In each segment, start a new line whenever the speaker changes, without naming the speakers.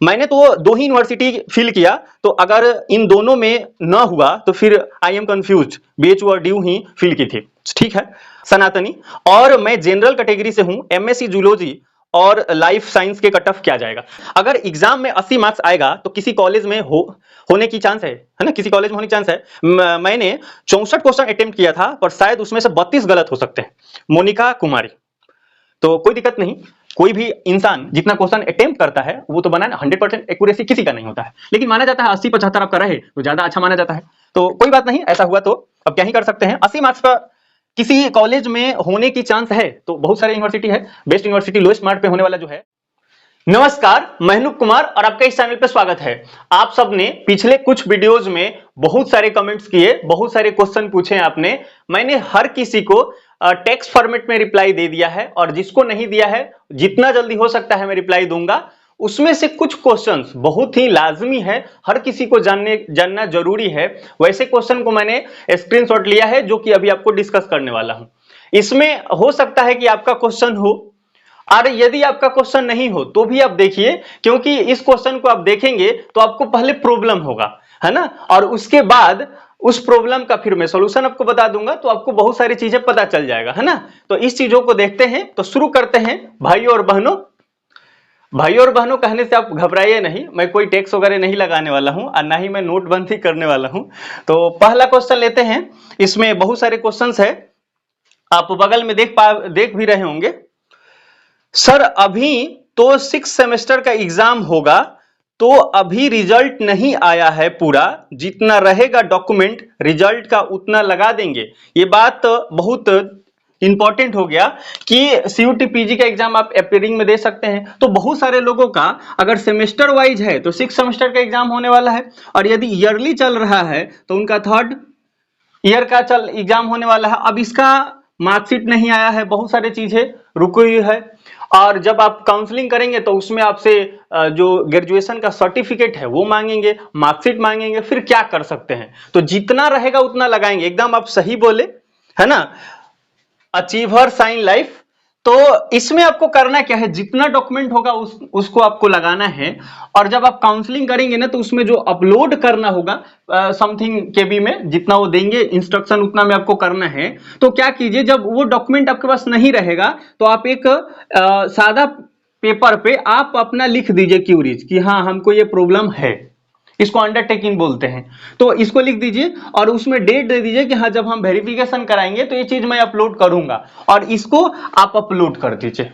मैंने तो दो ही यूनिवर्सिटी फिल किया, तो अगर इन दोनों में न हुआ तो फिर आई एम कंफ्यूज, बीएचयू और ड्यू ही फिल की थी। ठीक है, सनातनी। और मैं जनरल कैटेगरी से हूं, एमएससी जूलॉजी और लाइफ साइंस के कट ऑफ क्या जाएगा। अगर एग्जाम में 80 मार्क्स आएगा तो किसी कॉलेज में होने की चांस है ना, किसी कॉलेज में होने की चांस है। मैंने 64 क्वेश्चन अटेम्प्ट किया था, पर शायद उसमें से 32 गलत हो सकते हैं। मोनिका कुमारी। तो कोई दिक्कत नहीं, कोई भी इंसान जितना क्वेश्चन अटेम्प्ट करता है वो तो बना ना, 100% एक्यूरेसी किसी का नहीं होता है, लेकिन माना जाता है 80-75 आपका रहे तो ज्यादा अच्छा माना जाता है। तो कोई बात नहीं, ऐसा हुआ तो अब क्या ही कर सकते हैं। 80 मार्क्स पर किसी कॉलेज में होने की चांस है तो बहुत सारे यूनिवर्सिटी है, बेस्ट यूनिवर्सिटी लोएस्ट मार्क पे होने वाला जो है। नमस्कार, मैं अनूप कुमार और आपका इस चैनल पे स्वागत है। आप सबने पिछले कुछ वीडियोस में बहुत सारे कमेंट्स किए, बहुत सारे क्वेश्चन पूछे आपने। मैंने हर किसी को टेक्स्ट फॉर्मेट में रिप्लाई दे दिया है, और जिसको नहीं दिया है जितना जल्दी हो सकता है मैं रिप्लाई दूंगा। उसमें से कुछ क्वेश्चंस बहुत ही लाजमी है, हर किसी को जानना जरूरी है। वैसे क्वेश्चन को मैंने स्क्रीनशॉट लिया है जो कि अभी आपको डिस्कस करने वाला हूं। इसमें हो सकता है कि आपका क्वेश्चन हो, और यदि आपका क्वेश्चन नहीं हो तो भी आप देखिए, क्योंकि इस क्वेश्चन को आप देखेंगे तो आपको पहले प्रॉब्लम होगा, है ना, और उसके बाद उस प्रॉब्लम का फिर मैं सॉल्यूशन आपको बता दूंगा, तो आपको बहुत सारी चीजें पता चल जाएगा, है ना। तो इस चीजों को देखते हैं, तो शुरू करते हैं। भाइयों और बहनों, कहने से आप घबराइए नहीं, मैं कोई टैक्स वगैरह नहीं लगाने वाला हूं और ना ही मैं नोटबंदी करने वाला हूं। तो पहला क्वेश्चन लेते हैं। इसमें बहुत सारे क्वेश्चंस है, आप बगल में देख भी रहे होंगे। सर अभी तो 6 सेमेस्टर का एग्जाम होगा, तो अभी रिजल्ट नहीं आया है पूरा, जितना रहेगा डॉक्यूमेंट रिजल्ट का उतना लगा देंगे। ये बात बहुत इंपॉर्टेंट हो गया कि सीयूटी पीजी का एग्जाम आप अप्रैल में दे सकते हैं। तो बहुत सारे लोगों का अगर सेमेस्टर वाइज है तो 6 सेमेस्टर का एग्जाम होने वाला है, और यदि ईयरली चल रहा है तो उनका 3rd ईयर का एग्जाम होने वाला है। अब इसका मार्कशीट नहीं आया है, बहुत सारी चीजें रुकी हुई है, और जब आप काउंसलिंग करेंगे तो उसमें आपसे जो ग्रेजुएशन का सर्टिफिकेट है वो मांगेंगे, मार्कशीट मांगेंगे, फिर क्या कर सकते हैं। तो जितना रहेगा उतना लगाएंगे, एकदम आप सही बोले, है ना। अचीवर साइन लाइफ, तो इसमें आपको करना क्या है, जितना डॉक्यूमेंट होगा उसको आपको लगाना है, और जब आप काउंसलिंग करेंगे ना तो उसमें जो अपलोड करना होगा समथिंग केबी में, जितना वो देंगे इंस्ट्रक्शन उतना में आपको करना है। तो क्या कीजिए, जब वो डॉक्यूमेंट आपके पास नहीं रहेगा तो आप एक सादा पेपर पे आप अपना लिख दीजिए क्यूरीज कि हाँ हमको ये प्रॉब्लम है, इसको अंडरटेकिंग बोलते हैं। तो इसको लिख दीजिए और उसमें डेट दे दीजिए कि हाँ जब हम वेरिफिकेशन कराएंगे तो ये चीज मैं अपलोड करूंगा, और इसको आप अपलोड कर दीजिए,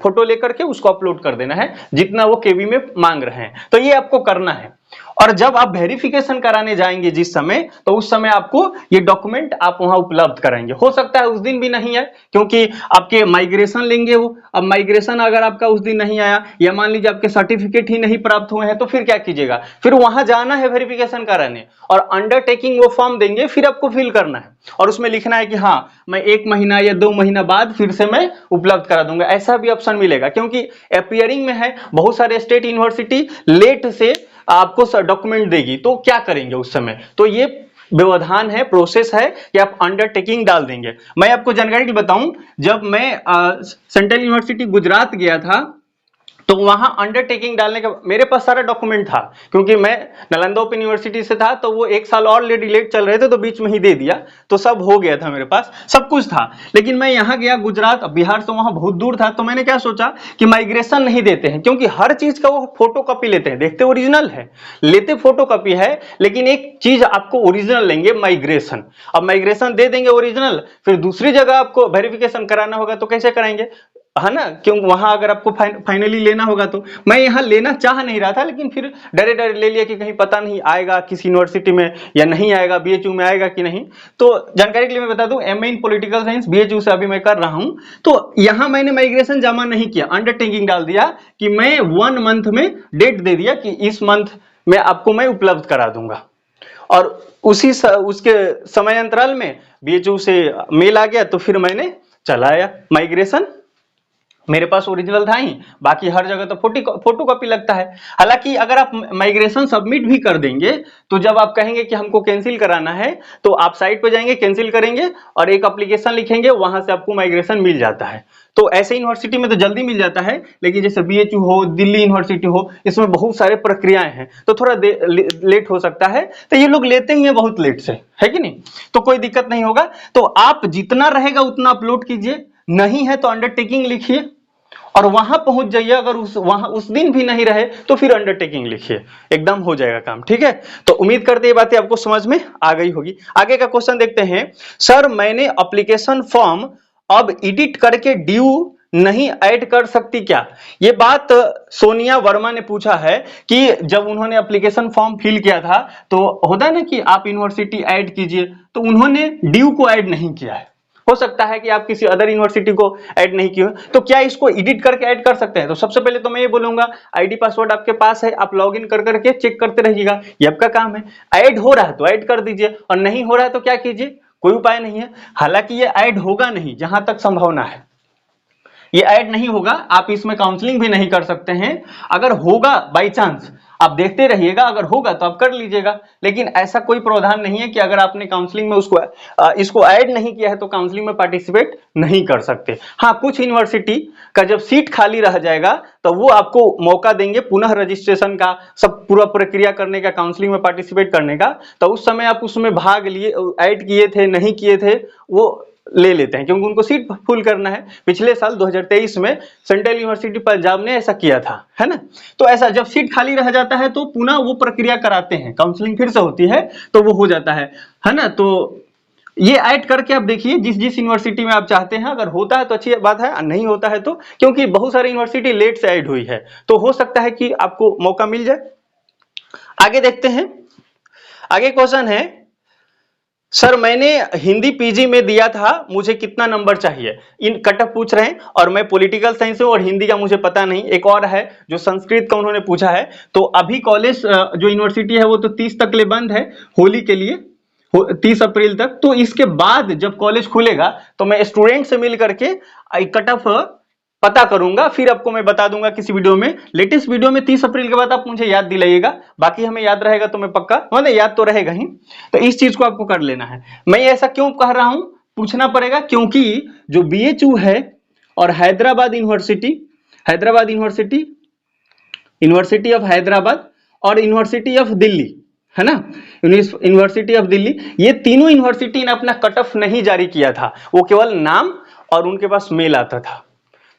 फोटो लेकर के उसको अपलोड कर देना है जितना वो केबी में मांग रहे हैं। तो ये आपको करना है, और जब आप वेरिफिकेशन कराने जाएंगे जिस समय, तो उस समय आपको ये डॉक्यूमेंट आप वहां उपलब्ध कराएंगे। हो सकता है उस दिन भी नहीं है, क्योंकि आपके माइग्रेशन लेंगे वो। अब माइग्रेशन अगर आपका उस दिन नहीं आया, या मान लीजिए आपके सर्टिफिकेट ही नहीं प्राप्त हुए हैं, तो फिर क्या कीजिएगा, फिर वहां जाना है वेरिफिकेशन कराने, और अंडरटेकिंग वो फॉर्म देंगे, फिर आपको फिल करना है, और उसमें लिखना है कि हाँ मैं 1 महीना या 2 महीना बाद फिर से मैं उपलब्ध करा दूंगा। ऐसा भी ऑप्शन मिलेगा, क्योंकि अपियरिंग में है, बहुत सारे स्टेट यूनिवर्सिटी लेट से आपको डॉक्यूमेंट देगी, तो क्या करेंगे उस समय। तो ये व्यवधान है, प्रोसेस है कि आप अंडरटेकिंग डाल देंगे। मैं आपको जानकारी बताऊं, जब मैं सेंट्रल यूनिवर्सिटी गुजरात गया था तो वहां अंडरटेकिंग डालने का मेरे पास सारा डॉक्यूमेंट था, क्योंकि मैं नालंदा ओपन यूनिवर्सिटी से था, तो वो 1 साल और लेट चल रहे थे, तो बीच में ही दे दिया, तो सब हो गया था, मेरे पास सब कुछ था। लेकिन मैं यहां गया गुजरात, बिहार से वहां बहुत दूर था, तो मैंने क्या सोचा कि माइग्रेशन नहीं देते हैं, क्योंकि हर चीज का वो फोटो कॉपी लेते हैं, देखते ओरिजिनल है, लेते फोटो कॉपी है, लेकिन एक चीज आपको ओरिजिनल लेंगे, माइग्रेशन। अब माइग्रेशन दे देंगे ओरिजिनल, फिर दूसरी जगह आपको वेरिफिकेशन कराना होगा, तो कैसे कराएंगे, है ना, क्यों वहां अगर आपको फाइनली लेना होगा। तो मैं यहां लेना चाह नहीं रहा था, लेकिन फिर डरे ले लिया कि कहीं पता नहीं आएगा किसी यूनिवर्सिटी में या नहीं आएगा, बीएचयू में आएगा कि नहीं। तो जानकारी के लिए मैं बता दूं, MA in political science BHU से अभी मैं कर रहा हूं। तो यहां मैंने माइग्रेशन जमा नहीं किया, अंडरटेकिंग डाल दिया कि मैं 1 मंथ में डेट दे दिया कि इस मंथ में आपको मैं उपलब्ध करा दूंगा, और उसके समय अंतराल में बीएचयू से मेल आ गया, तो फिर मैंने चलाया माइग्रेशन। मेरे पास ओरिजिनल था ही, बाकी हर जगह तो फोटो कॉपी लगता है। हालांकि अगर आप माइग्रेशन सबमिट भी कर देंगे तो जब आप कहेंगे कि हमको कैंसिल कराना है तो आप साइट पे जाएंगे, कैंसिल करेंगे और एक एप्लीकेशन लिखेंगे, वहां से आपको माइग्रेशन मिल जाता है। तो ऐसे यूनिवर्सिटी में तो जल्दी मिल जाता है, लेकिन जैसे बीएचयू हो, दिल्ली यूनिवर्सिटी हो, इसमें बहुत सारे प्रक्रियाएं हैं तो थोड़ा लेट हो सकता है। तो ये लोग लेते ही हैं बहुत लेट से, है कि नहीं? तो कोई दिक्कत नहीं होगा। तो आप जितना रहेगा उतना अपलोड कीजिए, नहीं है तो अंडरटेकिंग लिखिए और वहां पहुंच जाइए। अगर उस दिन भी नहीं रहे तो फिर अंडरटेकिंग लिखिए, एकदम हो जाएगा काम। ठीक है, तो उम्मीद करते हैं ये बातें आपको समझ में आ गई होगी। आगे का क्वेश्चन देखते हैं। सर मैंने एप्लीकेशन फॉर्म अब एडिट करके ड्यू नहीं ऐड कर सकती क्या? ये बात सोनिया वर्मा ने पूछा है कि जब उन्होंने एप्लीकेशन फॉर्म फिल किया था तो होता है ना कि आप यूनिवर्सिटी ऐड कीजिए, तो उन्होंने ड्यू को ऐड नहीं किया है। हो सकता है कि आप किसी अदर यूनिवर्सिटी को ऐड नहीं किए हो, तो क्या इसको एडिट करके ऐड कर सकते हैं? तो सबसे पहले तो मैं ये बोलूंगा आईडी पासवर्ड आपके पास है, आप लॉगिन कर करके चेक करते रहिएगा, ये आपका काम है। ऐड हो रहा है तो ऐड कर दीजिए और नहीं हो रहा है तो क्या कीजिए, कोई उपाय नहीं है। हालांकि ये ऐड होगा नहीं, जहां तक संभावना है ये ऐड नहीं होगा, आप इसमें काउंसलिंग भी नहीं कर सकते हैं। अगर होगा बाई चांस आप देखते रहिएगा, अगर होगा तो आप कर लीजिएगा, लेकिन ऐसा कोई प्रावधान नहीं है कि अगर आपने काउंसलिंग में इसको ऐड नहीं किया है तो काउंसलिंग में पार्टिसिपेट नहीं कर सकते। हाँ, कुछ यूनिवर्सिटी का जब सीट खाली रह जाएगा तो वो आपको मौका देंगे पुनः रजिस्ट्रेशन का, सब पूरा प्रक्रिया करने का, काउंसलिंग में पार्टिसिपेट करने का। तो उस समय आप उसमें भाग लिए, ऐड किए थे नहीं किए थे, वो ले लेते हैं क्योंकि उनको सीट फुल करना है। पिछले साल 2023 में सेंट्रल यूनिवर्सिटी पंजाब ने ऐसा किया था, है ना? तो ऐसा जब सीट खाली रह जाता है तो पुनः वो प्रक्रिया कराते हैं, काउंसलिंग फिर से होती है तो वो हो जाता है ना? तो ये ऐड करके आप देखिए जिस यूनिवर्सिटी में आप चाहते हैं, अगर होता है तो अच्छी बात है, नहीं होता है तो, क्योंकि बहुत सारी यूनिवर्सिटी लेट से ऐड हुई है तो हो सकता है कि आपको मौका मिल जाए। आगे देखते हैं। आगे क्वेश्चन है, सर मैंने हिंदी पीजी में दिया था, मुझे कितना नंबर चाहिए? इन कट ऑफ पूछ रहे हैं और मैं पॉलिटिकल साइंस हूं और हिंदी का मुझे पता नहीं। एक और है जो संस्कृत का उन्होंने पूछा है। तो अभी कॉलेज जो यूनिवर्सिटी है वो तो 30 तक ले बंद है होली के लिए, 30 अप्रैल तक। तो इसके बाद जब कॉलेज खुलेगा तो मैं स्टूडेंट से मिल करके कट ऑफ पता करूंगा, फिर आपको मैं बता दूंगा किसी वीडियो में, लेटेस्ट वीडियो में। 30 अप्रैल के बाद आप मुझे याद दिलाइएगा, बाकी हमें याद रहेगा तो मैं पक्का, मतलब याद तो रहेगा ही। तो इस चीज को आपको कर लेना है। मैं ऐसा क्यों कह रहा हूं, पूछना पड़ेगा, क्योंकि जो बीएचयू है और Hyderabad university, university of Hyderabad और यूनिवर्सिटी ऑफ दिल्ली, है ना, यूनिवर्सिटी ऑफ दिल्ली, ये तीनों यूनिवर्सिटी ने अपना कट ऑफ नहीं जारी किया था, वो केवल नाम और उनके पास मेल आता था।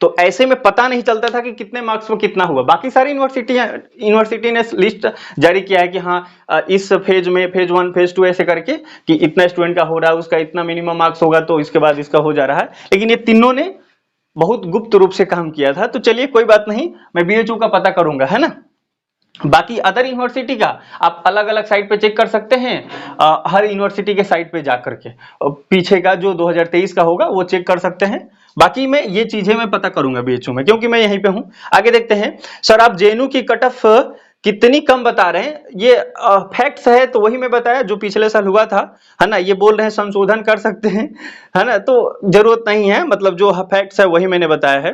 तो ऐसे में पता नहीं चलता था कि कितने मार्क्स में कितना हुआ। बाकी सारी यूनिवर्सिटी ने लिस्ट जारी किया है कि हाँ इस फेज में फेज 1 फेज 2 ऐसे करके कि इतना स्टूडेंट का हो रहा है, उसका इतना मिनिमम मार्क्स होगा तो इसके बाद इसका हो जा रहा है। लेकिन ये तीनों ने बहुत गुप्त रूप से काम किया था। तो चलिए कोई बात नहीं, मैं बीएचयू का पता करूंगा, है ना। बाकी अदर यूनिवर्सिटी का आप अलग अलग साइट पे चेक कर सकते हैं, हर यूनिवर्सिटी के साइट पे जाकर के पीछे का जो 2023 का होगा वो चेक कर सकते हैं। बाकी मैं ये चीजें मैं पता करूंगा बीएचयू में, क्योंकि मैं यहीं पे हूं। आगे देखते हैं। सर आप जेएनयू की कट ऑफ कितनी कम बता रहे हैं? ये फैक्ट्स है तो वही मैं बताया जो पिछले साल हुआ था, है ना। ये बोल रहे हैं संशोधन कर सकते हैं, है ना, तो जरूरत नहीं है, मतलब जो फैक्ट्स है वही मैंने बताया है।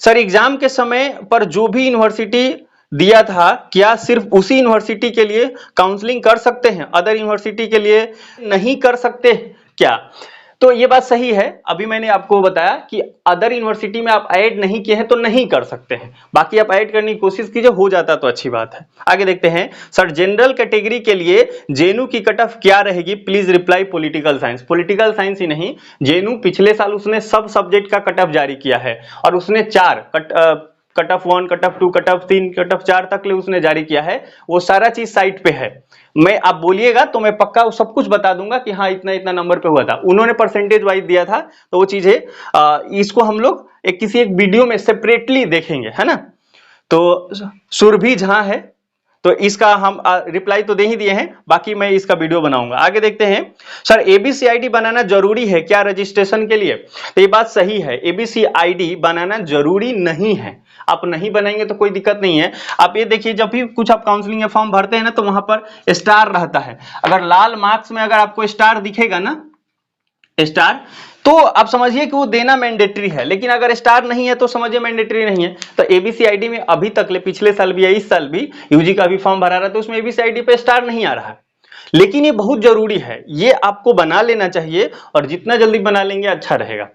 सर एग्जाम के समय पर जो भी यूनिवर्सिटी दिया था, क्या सिर्फ उसी यूनिवर्सिटी के लिए काउंसलिंग कर सकते हैं, अदर यूनिवर्सिटी के लिए नहीं कर सकते क्या? तो ये बात सही है। अभी मैंने आपको बताया कि अदर यूनिवर्सिटी में आप ऐड नहीं किए हैं तो नहीं कर सकते हैं, बाकी आप ऐड करने की कोशिश कीजिए, हो जाता तो अच्छी बात है। आगे देखते हैं। सर जनरल कैटेगरी के लिए जेएनयू की कट ऑफ क्या रहेगी? Please reply political science. Political science ही नहीं, जेएनयू पिछले साल उसने सब सब्जेक्ट का कट ऑफ जारी किया है और उसने 4 cut off 1, cut off 2, cut off 3, cut off 4 तक ले उसने जारी किया है। वो सारा चीज साइट पे है। मैं आप बोलिएगा तो मैं पक्का सब कुछ बता दूंगा कि हाँ इतना इतना नंबर पे हुआ था। उन्होंने परसेंटेज वाइज दिया था, तो वो चीज है, इसको हम लोग किसी एक वीडियो में सेपरेटली देखेंगे, है ना। तो सुरभि झा है, तो इसका हम रिप्लाई तो दे ही दिए हैं, बाकी मैं इसका वीडियो बनाऊंगा। आगे देखते हैं। सर एबीसी आईडी बनाना जरूरी है क्या रजिस्ट्रेशन के लिए? तो ये बात सही है, एबीसी आईडी बनाना जरूरी नहीं है। आप नहीं बनाएंगे तो कोई दिक्कत नहीं है। आप ये देखिए, जब भी कुछ आप काउंसलिंग या फॉर्म भरते हैं ना तो वहां पर स्टार रहता है। अगर लाल मार्क्स में अगर आपको स्टार दिखेगा ना, स्टार, तो आप समझिए कि वो देना मैंडेटरी है, लेकिन अगर स्टार नहीं है तो समझिए मैंडेटरी नहीं है। तो एबीसीआईडी में अभी तक ले पिछले साल भी या इस साल भी यूजी का भी फॉर्म भरा रहा था, तो उसमें एबीसीआईडी पे स्टार नहीं आ रहा है, लेकिन ये बहुत जरूरी है, ये आपको बना लेना चाहिए और जितना जल्दी बना लेंगे अच्छा रहेगा,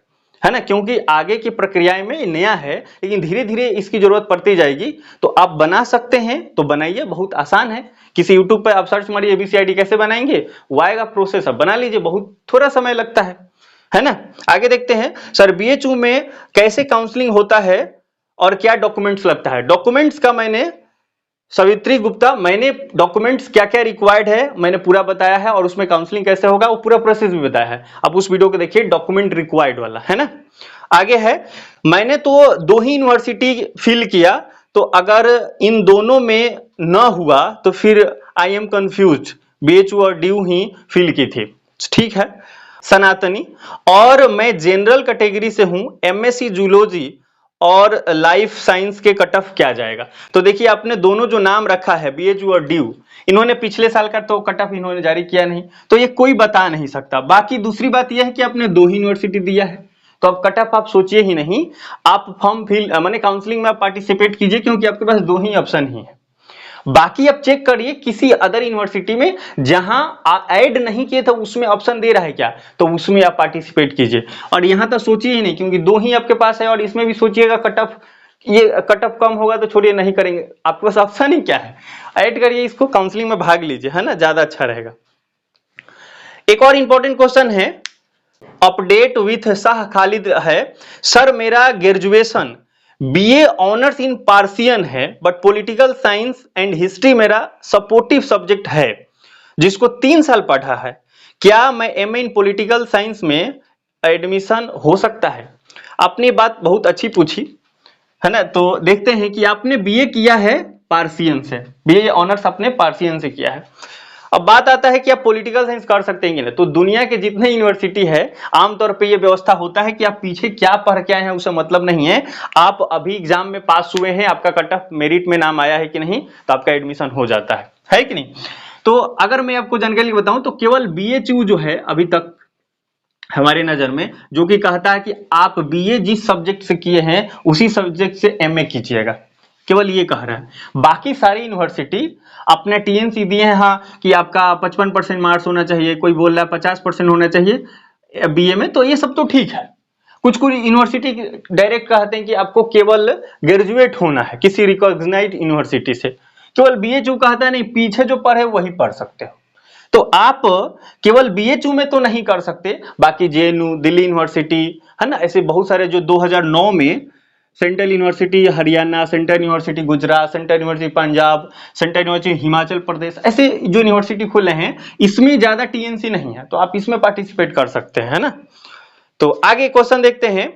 है ना, क्योंकि आगे की प्रक्रियाएं में नया है, लेकिन धीरे धीरे इसकी जरूरत पड़ती जाएगी। तो आप बना सकते हैं तो बनाइए, बहुत आसान है। किसी यूट्यूब पर आप सर्च मारिए एबीसीआईडी कैसे बनाएंगे, वो आएगा प्रोसेस, अब बना लीजिए, बहुत थोड़ा समय लगता है ना। आगे देखते हैं, सर बीएचयू में कैसे काउंसलिंग होता है और क्या डॉक्यूमेंट्स लगता है। डॉक्यूमेंट्स का मैंने सवित्री गुप्ता, मैंने डॉक्यूमेंट्स क्या क्या रिक्वायर्ड है मैंने पूरा बताया है, और उसमें काउंसलिंग कैसे होगा वो पूरा प्रोसेस भी बताया है। आप उस वीडियो को देखिए, डॉक्यूमेंट रिक्वायर्ड वाला, है ना। आगे है, मैंने तो 2 ही यूनिवर्सिटी फिल किया, तो अगर इन दोनों में न हुआ तो फिर आई एम कंफ्यूज, बीएचयू और ड्यू ही फिल की थी, ठीक है। सनातनी, और मैं जनरल कैटेगरी से हूं, एमएससी जूलॉजी और लाइफ साइंस के कट ऑफ क्या जाएगा। तो देखिए आपने दोनों जो नाम रखा है बीएचयू और ड्यू, इन्होंने पिछले साल का तो कट ऑफ इन्होंने जारी किया नहीं, तो ये कोई बता नहीं सकता। बाकी दूसरी बात यह है कि आपने 2 ही यूनिवर्सिटी दिया है, तो अब कट ऑफ आप सोचिए ही नहीं, आप फॉर्म फिल माने काउंसलिंग में आप पार्टिसिपेट कीजिए, क्योंकि आपके पास 2 ही ऑप्शन ही है। बाकी आप चेक करिए किसी अदर यूनिवर्सिटी में जहां ऐड नहीं किए थे उसमें ऑप्शन दे रहा है क्या, तो उसमें आप पार्टिसिपेट कीजिए। और यहां तक सोचिए ही नहीं, क्योंकि 2 ही आपके पास है, और इसमें भी सोचिएगा कट ऑफ, ये कट ऑफ कम होगा तो छोड़िए नहीं करेंगे, आपके पास ऑप्शन ही क्या है, ऐड करिए इसको, काउंसलिंग में भाग लीजिए, है ना, ज्यादा अच्छा रहेगा। एक और इंपॉर्टेंट क्वेश्चन है, अपडेट विथ शाह खालिद है, सर मेरा graduation BA honours in Persian है, but political science and history मेरा सपोर्टिव सब्जेक्ट है, जिसको 3 साल पढ़ा है, क्या मैं एमए इन पॉलिटिकल साइंस में एडमिशन हो सकता है। आपने बात बहुत अच्छी पूछी, है ना। तो देखते हैं कि आपने बीए किया है पार्सियन से, बीए ऑनर्स आपने पार्सियन से किया है। अब बात आता है कि आप पॉलिटिकल साइंस कर सकते हैं कि नहीं। तो दुनिया के जितने यूनिवर्सिटी है आमतौर पे ये व्यवस्था होता है कि आप पीछे क्या पढ़ के आए हैं उससे मतलब नहीं है, आप अभी एग्जाम में पास हुए हैं, आपका कट ऑफ मेरिट में नाम आया है कि नहीं, तो आपका एडमिशन हो जाता है कि नहीं। तो अगर मैं आपको जानकारी बताऊं तो केवल बीएचयू जो है अभी तक हमारे नजर में, जो कि कहता है कि आप बीए जिस सब्जेक्ट से किए हैं उसी सब्जेक्ट से एमए कीजिएगा, केवल ये कह रहा है। बाकी सारी यूनिवर्सिटी अपने टीएनसी दिए हैं, हाँ, कि आपका 55% मार्क्स होना चाहिए, कोई बोल रहा है 50% होना चाहिए बीए में, तो ये सब तो ठीक है। कुछ यूनिवर्सिटी डायरेक्ट कहते हैं कि आपको केवल ग्रेजुएट होना है किसी रिकॉग्नाइज्ड यूनिवर्सिटी से, केवल बीएचयू कहता है नहीं, पीछे जो पढ़े वही पढ़ सकते हो। तो आप केवल बीएचयू में तो नहीं कर सकते, बाकी जेएनयू, दिल्ली यूनिवर्सिटी, है ना, ऐसे बहुत सारे जो 2009 में central university Haryana, central university Gujarat, central university Punjab, central university Himachal Pradesh, ऐसे जो यूनिवर्सिटी खुले हैं इसमें ज्यादा टीएनसी नहीं है, तो आप इसमें पार्टिसिपेट कर सकते हैं, है ना। तो आगे क्वेश्चन देखते हैं,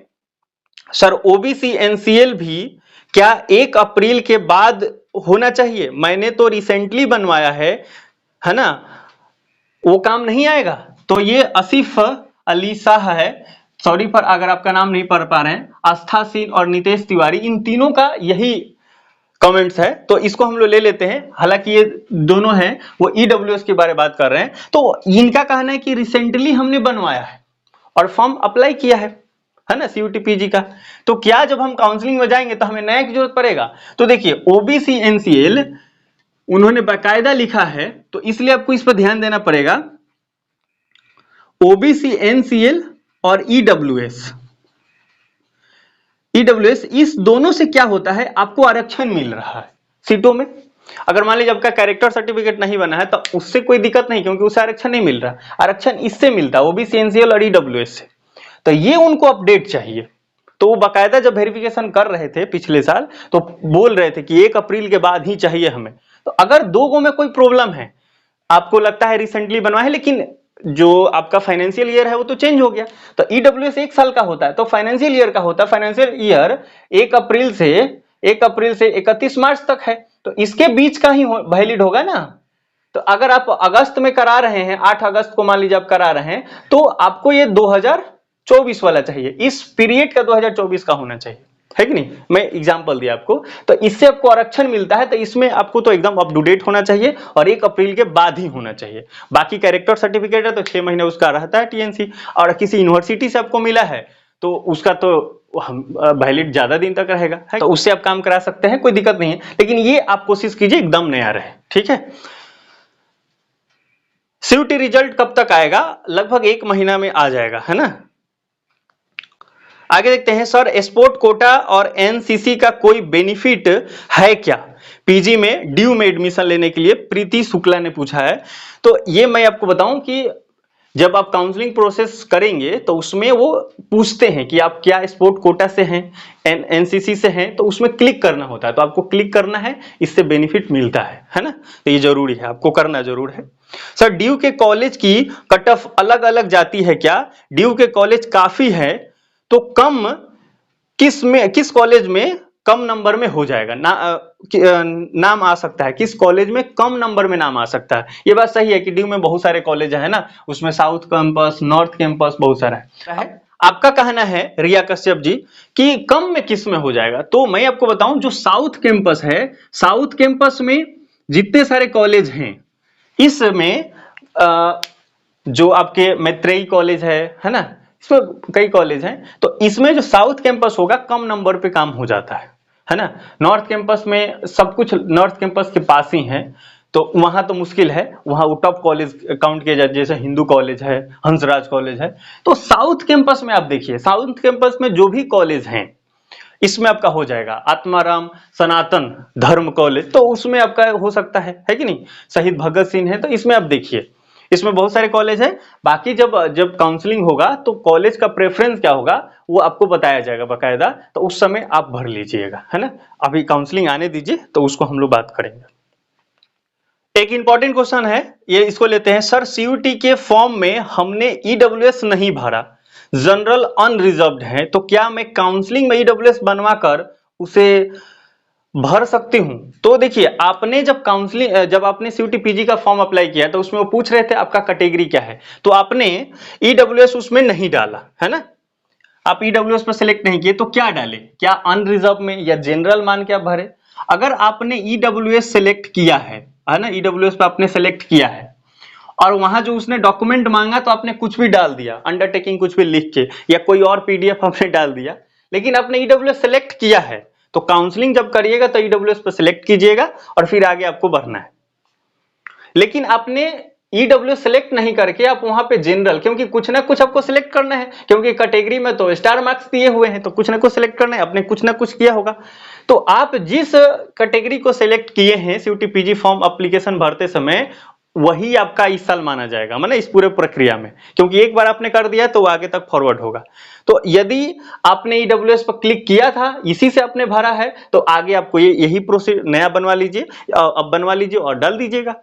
सर ओबीसी एनसीएल भी क्या 1 अप्रैल के बाद होना चाहिए, मैंने तो रिसेंटली बनवाया है ना, वो काम नहीं आएगा। तो ये आसिफ अली शाह है, सॉरी पर अगर आपका नाम नहीं पढ़ पा रहे हैं, आस्था सिंह और नितेश तिवारी, इन तीनों का यही कमेंट्स है, तो इसको हम लोग ले लेते हैं। हालांकि ये दोनों हैं वो ईडब्ल्यूएस के बारे में बात कर रहे हैं, तो इनका कहना है कि रिसेंटली हमने बनवाया है और फॉर्म अप्लाई किया है ना, सीयूटीपीजी का, तो क्या जब हम काउंसलिंग में जाएंगे तो हमें नया की जरूरत पड़ेगा। तो देखिए ओबीसी एनसीएल उन्होंने बाकायदा लिखा है, तो इसलिए आपको इस पर ध्यान देना पड़ेगा। ओबीसी एनसीएल और ईडब्ल्यूएस इस दोनों से क्या होता है, आपको आरक्षण मिल रहा है सीटों में। अगर मान लीजिए आपका कैरेक्टर सर्टिफिकेट नहीं बना है तो उससे कोई दिक्कत नहीं, क्योंकि उसे आरक्षण नहीं मिल रहा, आरक्षण इससे मिलता है ओबीसी एनसीएल और ईडब्ल्यूएस से। तो ये उनको अपडेट चाहिए, तो वो बाकायदा जब वेरिफिकेशन कर रहे थे पिछले साल तो बोल रहे थे कि 1 अप्रैल के बाद ही चाहिए हमें। तो अगर 2 गो में कोई प्रॉब्लम है, आपको लगता है रिसेंटली बनवा है लेकिन जो आपका फाइनेंशियल ईयर है वो तो चेंज हो गया, तो ईडब्ल्यूएस 1 साल का होता है, तो फाइनेंशियल ईयर का होता है, फाइनेंशियल ईयर 1 अप्रैल से 31 मार्च तक है, तो इसके बीच का ही वैलिड होगा ना। तो अगर आप अगस्त में करा रहे हैं, 8 अगस्त को मान लीजिए आप करा रहे हैं, तो आपको ये 2024 वाला चाहिए, इस पीरियड का 2024 का होना चाहिए, है कि नहीं, मैं एग्जांपल दिया आपको, तो इससे आपको आरक्षण मिलता है, तो इसमें आपको तो एकदम अप टू डेट होना चाहिए और 1 अप्रैल के बाद ही होना चाहिए। बाकी कैरेक्टर सर्टिफिकेट है तो 6 महीने उसका रहता है टीएनसी, और किसी यूनिवर्सिटी से आपको मिला है तो उसका तो वैलिड ज्यादा दिन तक रहेगा, है? तो उससे आप काम करा सकते हैं, कोई दिक्कत नहीं है, लेकिन ये आप कोशिश कीजिए एकदम नया रहे, ठीक है। सीयूटी रिजल्ट कब तक आएगा? लगभग 1 महीना में आ जाएगा, है ना। आगे देखते हैं, सर स्पोर्ट कोटा और एनसीसी का कोई बेनिफिट है क्या पीजी में ड्यू में एडमिशन लेने के लिए? प्रीति शुक्ला ने पूछा है। तो ये मैं आपको बताऊं कि जब आप काउंसलिंग प्रोसेस करेंगे तो उसमें वो पूछते हैं कि आप क्या स्पोर्ट कोटा से हैं, एनसीसी से हैं, तो उसमें क्लिक करना होता है, तो आपको क्लिक करना है, इससे बेनिफिट मिलता है ना। तो ये जरूरी है, आपको करना जरूर है। सर ड्यू के कॉलेज की कट ऑफ अलग अलग जाती है क्या? ड्यू के कॉलेज काफी है तो कम किस कॉलेज में कम नंबर में हो जाएगा नाम आ सकता है, किस कॉलेज में कम नंबर में नाम आ सकता है? ये बात सही है कि ड्यू में बहुत सारे कॉलेज है ना, उसमें साउथ कैंपस, नॉर्थ कैंपस बहुत सारा है। आपका कहना है रिया कश्यप जी कि कम में किस में हो जाएगा, तो मैं आपको बताऊं जो साउथ कैंपस है, साउथ कैंपस में जितने सारे कॉलेज हैं इसमें जो आपके मैत्रेयी कॉलेज है ना, इसमें कई कॉलेज हैं, तो इसमें जो साउथ कैंपस होगा कम नंबर पे काम हो जाता है ना। नॉर्थ कैंपस में सब कुछ नॉर्थ कैंपस के पास ही है, तो वहां तो मुश्किल है, वहां वो टॉप कॉलेज काउंट किया जाए, जैसे हिंदू कॉलेज है, हंसराज कॉलेज है। तो साउथ कैंपस में आप देखिए, साउथ कैंपस में जो भी कॉलेज हैं इसमें आपका हो जाएगा। आत्माराम सनातन धर्म कॉलेज, तो उसमें आपका हो सकता है कि नहीं। शहीद भगत सिंह है, तो इसमें आप देखिए, इसमें बहुत सारे कॉलेज हैं। बाकी जब काउंसलिंग होगा तो कॉलेज का प्रेफरेंस क्या होगा वो आपको बताया जाएगा बकायदा, तो उस समय आप भर लीजिएगा, है ना। अभी काउंसलिंग आने दीजिए तो उसको हम लोग बात करेंगे। एक इंपॉर्टेंट क्वेश्चन है, ये इसको लेते हैं। सर सीयूटी के फॉर्म में हमने ईडब्ल्यूएस नहीं भरा, जनरल अनरिजर्व्ड है, तो क्या मैं काउंसलिंग में ईडब्ल्यूएस बनवाकर उसे भर सकती हूं? तो देखिए, आपने जब आपने सीयूटी पीजी का फॉर्म अप्लाई किया तो उसमें वो पूछ रहे थे आपका कैटेगरी क्या है, तो आपने ईडब्ल्यूएस उसमें नहीं डाला, है ना। आप ईडब्ल्यूएस पर सिलेक्ट नहीं किए तो क्या डाले? क्या अनरिजर्व में या जनरल मान के आप भरे? अगर आपने ईडब्ल्यूएस सिलेक्ट किया है ना, ईडब्ल्यूएस पर आपने सिलेक्ट किया है और वहां जो उसने डॉक्यूमेंट मांगा तो आपने कुछ भी डाल दिया, अंडरटेकिंग कुछ भी लिख के, या कोई और पीडीएफ आपने डाल दिया, लेकिन आपने ईडब्ल्यूएस सिलेक्ट किया है, तो काउंसलिंग जब करिएगा तो ईडब्ल्यूएस पर सिलेक्ट कीजिएगा और फिर आगे आपको बढ़ना है। लेकिन आपने ईडब्ल्यूएस सिलेक्ट नहीं करके आप वहां पे जनरल, क्योंकि कुछ ना कुछ आपको सिलेक्ट करना है, क्योंकि कैटेगरी में तो स्टार मार्क्स दिए हुए हैं, तो कुछ ना कुछ सिलेक्ट करना है, आपने कुछ ना कुछ किया होगा। तो आप जिस कैटेगरी को सिलेक्ट किए हैं सीयूटी पीजी फॉर्म एप्लीकेशन भरते समय, वही आपका इस साल माना जाएगा, मतलब इस पूरे प्रक्रिया में, क्योंकि एक बार आपने कर दिया तो वो आगे तक फॉरवर्ड होगा। तो यदि आपने ईडब्ल्यूएस पर क्लिक किया था, इसी से आपने भरा है, तो आगे आपको यही प्रोसेस नया बनवा लीजिए, अब बनवा लीजिए और डाल दीजिएगा।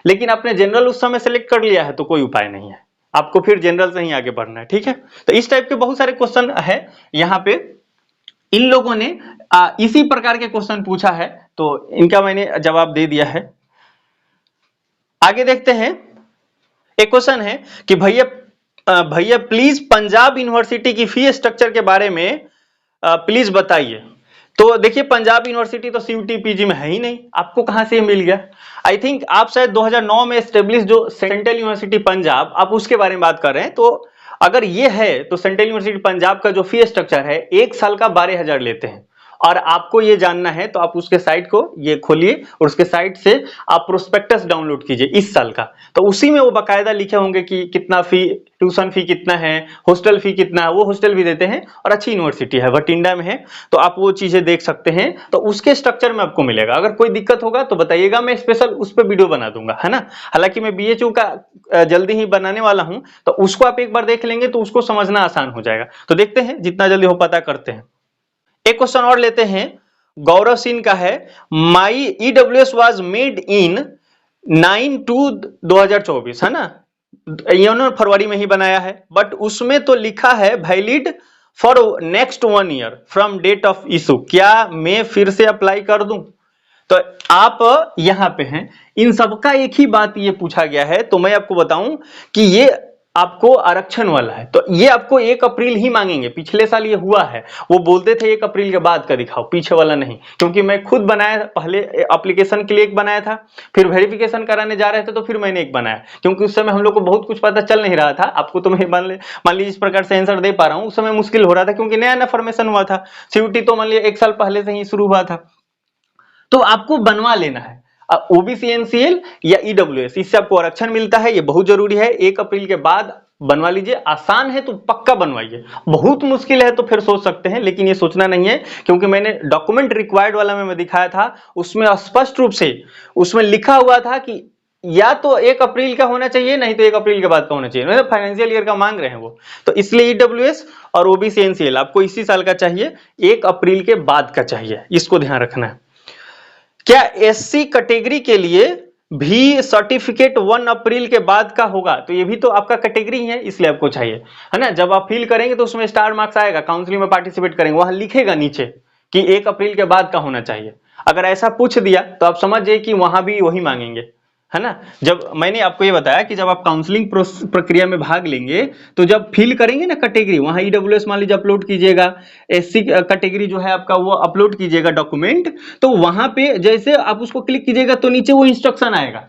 लेकिन आपने जनरल उस समय सेलेक्ट कर लिया है तो कोई उपाय नहीं है, आपको फिर जनरल से ही आगे बढ़ना है, ठीक है। तो इस टाइप के बहुत सारे क्वेश्चन है यहाँ पे, इन लोगों ने इसी प्रकार के क्वेश्चन पूछा है, तो इनका मैंने जवाब दे दिया है। आगे देखते हैं, एक क्वेश्चन है कि भैया प्लीज पंजाब यूनिवर्सिटी की फी स्ट्रक्चर के बारे में प्लीज बताइए। तो देखिए, पंजाब यूनिवर्सिटी तो सीयूटी पीजी में है ही नहीं, आपको कहां से मिल गया? आई थिंक आप शायद 2009 में एस्टेब्लिश जो सेंट्रल यूनिवर्सिटी पंजाब, आप उसके बारे में बात कर रहे हैं। तो अगर ये है तो सेंट्रल यूनिवर्सिटी पंजाब का जो फी स्ट्रक्चर है 1 साल का 12,000 लेते हैं, और आपको ये जानना है तो आप उसके साइट को ये खोलिए और उसके साइट से आप प्रोस्पेक्टस डाउनलोड कीजिए इस साल का, तो उसी में वो बाकायदा लिखे होंगे कि कितना फी, ट्यूशन फी कितना है, हॉस्टल फी कितना है, वो हॉस्टल भी देते हैं और अच्छी यूनिवर्सिटी है, भटिंडा में है, तो आप वो चीजें देख सकते हैं, तो उसके स्ट्रक्चर में आपको मिलेगा। अगर कोई दिक्कत होगा तो बताइएगा, मैं स्पेशल उस पर वीडियो बना दूंगा, है ना। हालांकि मैं बीएचयू का जल्दी ही बनाने वाला हूं, तो उसको आप एक बार देख लेंगे तो उसको समझना आसान हो जाएगा। तो देखते हैं, जितना जल्दी हो पता करते हैं। एक क्वेश्चन और लेते हैं, गौरव सिंह का है, माई ईडब्ल्यूएस वाज मेड इन 9/2/2024, है ना, इन्होंने फरवरी में ही बनाया है, बट उसमें तो लिखा है valid for next 1 year from date of issue, क्या मैं फिर से अप्लाई कर दूं? तो आप यहां पे हैं, इन सबका एक ही बात ये पूछा गया है। तो मैं आपको बताऊं कि ये आपको आरक्षण वाला है, तो ये आपको 1 अप्रैल ही मांगेंगे। पिछले साल ये हुआ है, वो बोलते थे 1 अप्रैल के बाद का दिखाओ, पीछे वाला नहीं। क्योंकि मैं खुद बनाया, पहले एप्लीकेशन के लिए एक बनाया था, फिर वेरिफिकेशन कराने जा रहे थे तो फिर मैंने एक बनाया, क्योंकि उस समय हम लोग को बहुत कुछ पता चल नहीं रहा था। आपको तो मैं मान लीजिए इस प्रकार से आंसर दे पा रहा हूँ, उस समय मुश्किल हो रहा था क्योंकि नया नया फॉर्मेशन हुआ था। सीयूटी तो मान लिया 1 साल पहले से ही शुरू हुआ था। तो आपको बनवा लेना है ओबीसी एनसीएल या ईडब्ल्यूएस, इससे आपको आरक्षण मिलता है, ये बहुत जरूरी है। 1 अप्रैल के बाद बनवा लीजिए। आसान है तो पक्का बनवाइए, बहुत मुश्किल है तो फिर सोच सकते हैं, लेकिन ये सोचना नहीं है, क्योंकि मैंने डॉक्यूमेंट रिक्वायर्ड वाला में दिखाया था, उसमें स्पष्ट रूप से उसमें लिखा हुआ था कि या तो 1 अप्रैल का होना चाहिए, नहीं तो 1 अप्रैल के बाद का होना चाहिए। मतलब फाइनेंशियल ईयर का मांग रहे हैं वो, तो इसलिए ईडब्ल्यूएस और ओबीसी एनसीएल आपको इसी साल का चाहिए, 1 अप्रैल के बाद का चाहिए, इसको ध्यान रखना है। क्या एससी कैटेगरी के लिए भी सर्टिफिकेट 1 अप्रैल के बाद का होगा? तो ये भी तो आपका कैटेगरी है, इसलिए आपको चाहिए, है ना। जब आप फिल करेंगे तो उसमें स्टार मार्क्स आएगा, काउंसलिंग में पार्टिसिपेट करेंगे, वहां लिखेगा नीचे कि 1 अप्रैल के बाद का होना चाहिए। अगर ऐसा पूछ दिया तो आप समझ जाइए कि वहां भी वही मांगेंगे, है ना। जब मैंने आपको ये बताया कि जब आप काउंसलिंग प्रक्रिया में भाग लेंगे तो जब फिल करेंगे ना कैटेगरी, वहां ईडब्ल्यूएस मान लीजिए अपलोड कीजिएगा, एससी कैटेगरी जो है आपका वो अपलोड कीजिएगा डॉक्यूमेंट, तो वहां पे जैसे आप उसको क्लिक कीजिएगा तो नीचे वो इंस्ट्रक्शन आएगा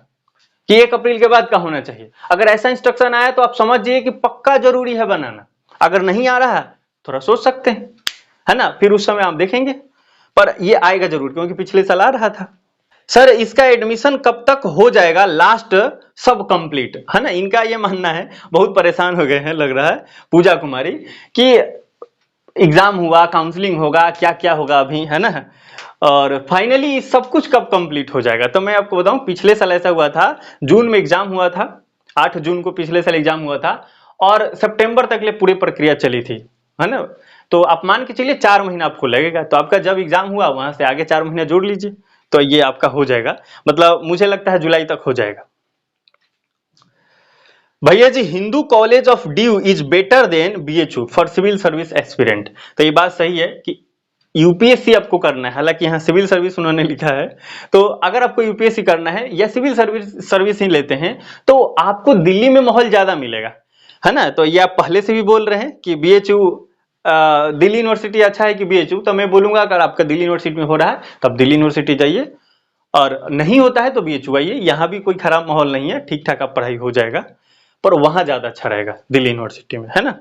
कि 1 अप्रैल के बाद का होना चाहिए। अगर ऐसा इंस्ट्रक्शन आया तो आप समझ जाइए कि पक्का जरूरी है बनाना। अगर नहीं आ रहा थोड़ा सोच सकते हैं, है ना, फिर उस समय आप देखेंगे, पर ये आएगा जरूर, क्योंकि पिछले साल आ रहा था। सर इसका एडमिशन कब तक हो जाएगा लास्ट सब कंप्लीट, है ना। इनका ये मानना है, बहुत परेशान हो गए हैं लग रहा है पूजा कुमारी, कि एग्जाम हुआ, काउंसलिंग होगा, क्या क्या होगा अभी, है ना, और फाइनली सब कुछ कब कंप्लीट हो जाएगा। तो मैं आपको बताऊं, पिछले साल ऐसा हुआ था, जून में एग्जाम हुआ था, 8 जून को पिछले साल एग्जाम हुआ था, और सितंबर तक ले पूरी प्रक्रिया चली थी, है ना। तो आप मान के चलिए 4 महीना आपको लगेगा, तो आपका जब एग्जाम हुआ वहां से आगे 4 महीना जोड़ लीजिए, तो ये आपका हो जाएगा। मतलब मुझे लगता है जुलाई तक हो जाएगा। भैया जी, Hindu college of DU is better than BHU for civil service aspirant. तो ये बात सही है कि यूपीएससी आपको करना है, हालांकि यहाँ सिविल सर्विस उन्होंने लिखा है, तो अगर आपको यूपीएससी करना है या सिविल सर्विस ही लेते हैं तो आपको दिल्ली में माहौल ज्यादा मिलेगा, है ना। तो ये आप पहले से भी बोल रहे हैं कि बीएचयू दिल्ली यूनिवर्सिटी अच्छा है कि बीएचयू, तो मैं बोलूंगा अगर आपका दिल्ली यूनिवर्सिटी में हो रहा है तो आप दिल्ली यूनिवर्सिटी जाइए, और नहीं होता है तो बीएचयू आइए। यहाँ भी कोई खराब माहौल नहीं है, ठीक ठाक आप पढ़ाई हो जाएगा, पर वहां ज्यादा अच्छा रहेगा दिल्ली यूनिवर्सिटी में, है ना।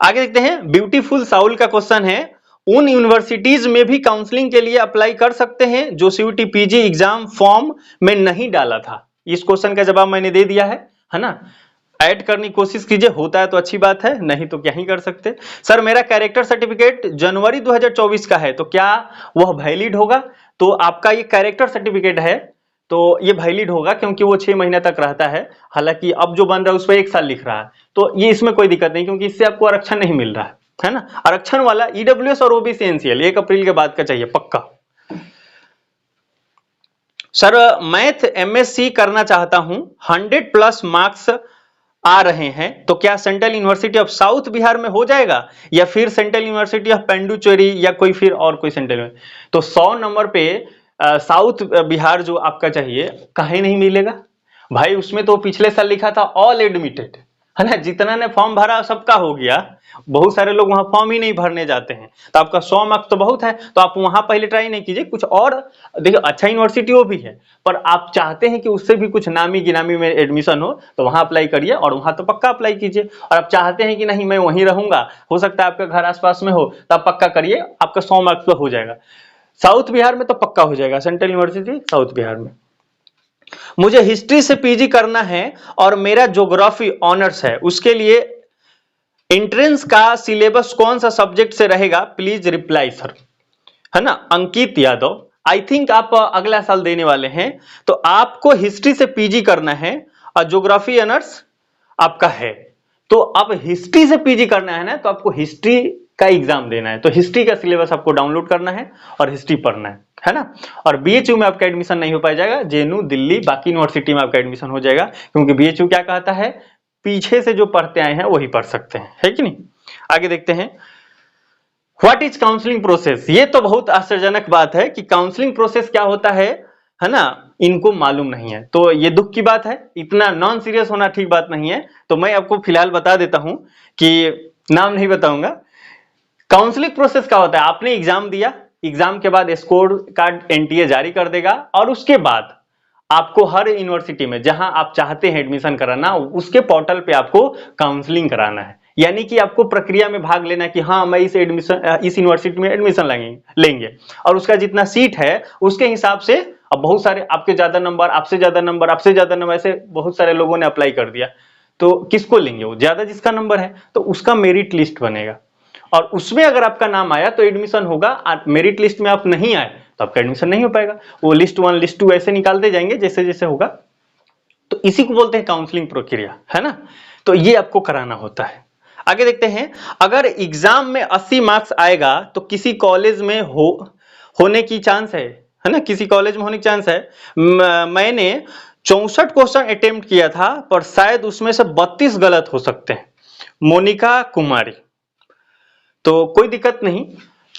आगे देखते हैं, ब्यूटीफुल साउल का क्वेश्चन है, उन यूनिवर्सिटीज में भी काउंसलिंग के लिए अप्लाई कर सकते हैं जो सीयूटी पीजी एग्जाम फॉर्म में नहीं डाला था? इस क्वेश्चन का जवाब मैंने दे दिया है ना। ऐड करने की कोशिश कीजिए, होता है तो अच्छी बात है, नहीं तो क्या ही कर सकते। सर मेरा कैरेक्टर सर्टिफिकेट जनवरी 2024 का है, तो क्या वह वैलिड होगा? तो आपका ये कैरेक्टर सर्टिफिकेट है तो ये वैलिड होगा, क्योंकि वो 6 महीना तक रहता है। हालांकि अब जो बन रहा है उस पर 1 साल लिख रहा है, तो ये इसमें कोई दिक्कत नहीं, क्योंकि इससे आपको आरक्षण नहीं मिल रहा है ना। आरक्षण वाला ईडब्ल्यूएस और ओबीसी एनसीएल 1 अप्रैल के बाद का चाहिए पक्का। सर मैथ एमएससी करना चाहता हूं, 100+ मार्क्स आ रहे हैं, तो क्या central university of south Bihar में हो जाएगा या फिर सेंट्रल यूनिवर्सिटी ऑफ पेंडुचेरी या कोई फिर और कोई सेंट्रल? तो 100 नंबर पे साउथ बिहार जो आपका चाहिए कहीं नहीं मिलेगा भाई। उसमें तो पिछले साल लिखा था ऑल एडमिटेड, है ना, जितना ने फॉर्म भरा सबका हो गया। बहुत सारे लोग वहां फॉर्म ही नहीं भरने जाते हैं, तो आपका 100 मार्क्स तो बहुत है, तो आप वहां पहले ट्राई नहीं कीजिए, कुछ और देखिए। अच्छा यूनिवर्सिटी वो भी है, पर आप चाहते हैं कि उससे भी कुछ नामी गिनामी में एडमिशन हो, तो वहां अप्लाई करिए, और वहां तो पक्का अप्लाई कीजिए। और आप चाहते हैं कि नहीं मैं वहीं रहूंगा, हो सकता है आपका घर आसपास में हो, तो आप पक्का करिए, आपका 100 मार्क्स तो हो जाएगा। साउथ बिहार में तो पक्का हो जाएगा, सेंट्रल यूनिवर्सिटी साउथ बिहार में। मुझे हिस्ट्री से पीजी करना है और मेरा ज्योग्राफी ऑनर्स है, उसके लिए एंट्रेंस का सिलेबस कौन सा सब्जेक्ट से रहेगा? प्लीज रिप्लाई सर, है ना। अंकित यादव, आई थिंक आप अगला साल देने वाले हैं, तो आपको हिस्ट्री से पीजी करना है और ज्योग्राफी ऑनर्स आपका है, तो आप हिस्ट्री से पीजी करना है ना, तो आपको हिस्ट्री का एग्जाम देना है, तो हिस्ट्री का सिलेबस आपको डाउनलोड करना है और हिस्ट्री पढ़ना है ना। और बीएचयू में आपका एडमिशन नहीं हो पाएगा, जेएनयू दिल्ली बाकी यूनिवर्सिटी में आपका एडमिशन हो जाएगा, क्योंकि बीएचयू क्या कहता है, पीछे से जो पढ़ते आए हैं वही पढ़ सकते हैं, है कि नहीं। आगे देखते हैं, व्हाट इज काउंसलिंग प्रोसेस। ये तो बहुत आश्चर्यजनक बात है कि काउंसलिंग प्रोसेस क्या होता है। है ना, इनको मालूम नहीं है। तो ये दुख की बात है, इतना नॉन सीरियस होना ठीक बात नहीं है। तो मैं आपको फिलहाल बता देता हूं कि नाम नहीं बताऊंगा। काउंसलिंग प्रोसेस क्या होता है, आपने एग्जाम दिया, एग्जाम के बाद स्कोर कार्ड एनटीए जारी कर देगा और उसके बाद आपको हर यूनिवर्सिटी में जहां आप चाहते हैं एडमिशन कराना, उसके पोर्टल पे आपको काउंसलिंग कराना है। यानी कि आपको प्रक्रिया में भाग लेना कि हाँ मैं इस यूनिवर्सिटी में एडमिशन लेंगे और उसका जितना सीट है उसके हिसाब से, अब बहुत सारे आपके ज्यादा नंबर, आपसे ज्यादा नंबर, आपसे ज्यादा नंबर, ऐसे बहुत सारे लोगों ने अप्लाई कर दिया, तो किसको लेंगे, वो ज्यादा जिसका नंबर है तो उसका मेरिट लिस्ट बनेगा और उसमें अगर आपका नाम आया तो एडमिशन होगा, और मेरिट लिस्ट में आप नहीं आए तो आपका एडमिशन नहीं हो पाएगा। वो लिस्ट 1 लिस्ट 2 ऐसे निकालते जाएंगे जैसे जैसे होगा। तो इसी को बोलते हैं काउंसलिंग प्रक्रिया, है ना। तो ये आपको कराना होता है। आगे देखते हैं, अगर एग्जाम में 80 मार्क्स आएगा तो किसी कॉलेज में होने की चांस है ना, किसी कॉलेज में होने की चांस है। मैंने 64 क्वेश्चन अटेम्प्ट किया था पर शायद उसमें से 32 गलत हो सकते हैं। मोनिका कुमारी। तो कोई दिक्कत नहीं,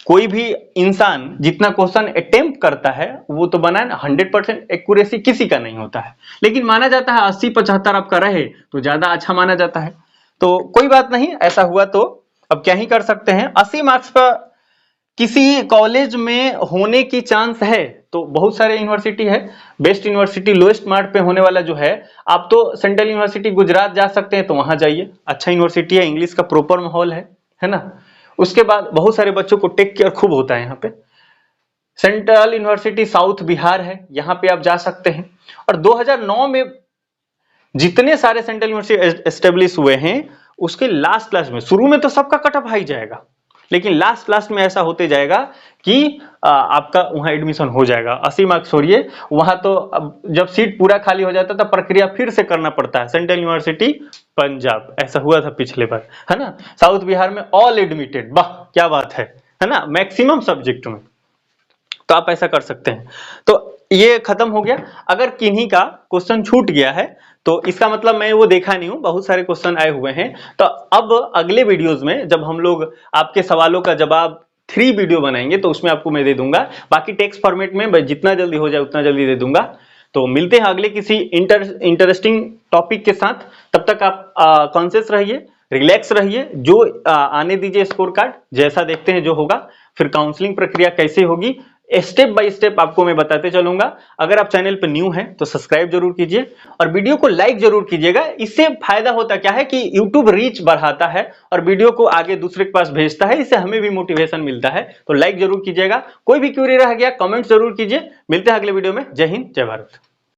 कोई भी इंसान जितना क्वेश्चन अटेम्प्ट करता है वो तो बनाए ना, 100% एक्यूरेसी किसी का नहीं होता है, लेकिन माना जाता है 80-75 आपका रहे तो ज्यादा अच्छा माना जाता है। तो कोई बात नहीं, ऐसा हुआ तो अब क्या ही कर सकते हैं। 80 मार्क्स पर किसी कॉलेज में होने की चांस है तो बहुत सारे यूनिवर्सिटी है। बेस्ट यूनिवर्सिटी लोएस्ट मार्क पे होने वाला जो है, आप तो सेंट्रल यूनिवर्सिटी गुजरात जा सकते हैं तो वहां जाइए, अच्छा यूनिवर्सिटी है, इंग्लिश का प्रॉपर माहौल है ना। उसके बाद बहुत सारे बच्चों को टेक केयर खूब होता है यहाँ पे। सेंट्रल यूनिवर्सिटी साउथ बिहार है, यहाँ पे आप जा सकते हैं। और 2009 में जितने सारे सेंट्रल यूनिवर्सिटी एस्टेब्लिश हुए हैं उसके लास्ट में, शुरू में तो सबका कट ऑफ हाई जाएगा, लेकिन लास्ट में ऐसा होते जाएगा कि आपका वहां एडमिशन हो जाएगा। 80 मार्क्स छोड़िए, वहां तो अब जब सीट पूरा खाली हो जाता है तो प्रक्रिया फिर से करना पड़ता है। सेंट्रल यूनिवर्सिटी पंजाब ऐसा हुआ था पिछले बार, है ना। साउथ बिहार में ऑल एडमिटेड, वाह क्या बात है ना, मैक्सिमम सब्जेक्ट में। तो आप ऐसा कर सकते हैं। तो ये खत्म हो गया। अगर किन्हीं का क्वेश्चन छूट गया है तो इसका मतलब मैं वो देखा नहीं हूं, बहुत सारे क्वेश्चन आए हुए हैं। तो अब अगले वीडियोस में जब हम लोग आपके सवालों का जवाब 3 वीडियो बनाएंगे तो उसमें आपको मैं दे दूंगा, बाकी टेक्स्ट फॉर्मेट में जितना जल्दी हो जाए उतना जल्दी दे दूंगा। तो मिलते हैं अगले किसी इंटरेस्टिंग टॉपिक के साथ। तब तक आप कॉन्शियस रहिए, रिलैक्स रहिए, जो आने दीजिए स्कोर कार्ड, जैसा देखते हैं जो होगा। फिर काउंसलिंग प्रक्रिया कैसे होगी स्टेप बाय स्टेप आपको मैं बताते चलूंगा। अगर आप चैनल पर न्यू हैं तो सब्सक्राइब जरूर कीजिए और वीडियो को लाइक जरूर कीजिएगा। इससे फायदा होता क्या है कि यूट्यूब रीच बढ़ाता है और वीडियो को आगे दूसरे के पास भेजता है, इससे हमें भी मोटिवेशन मिलता है। तो लाइक जरूर कीजिएगा। कोई भी क्वेरी रह गया कमेंट जरूर कीजिए। मिलते हैं अगले वीडियो में। जय हिंद, जय भारत।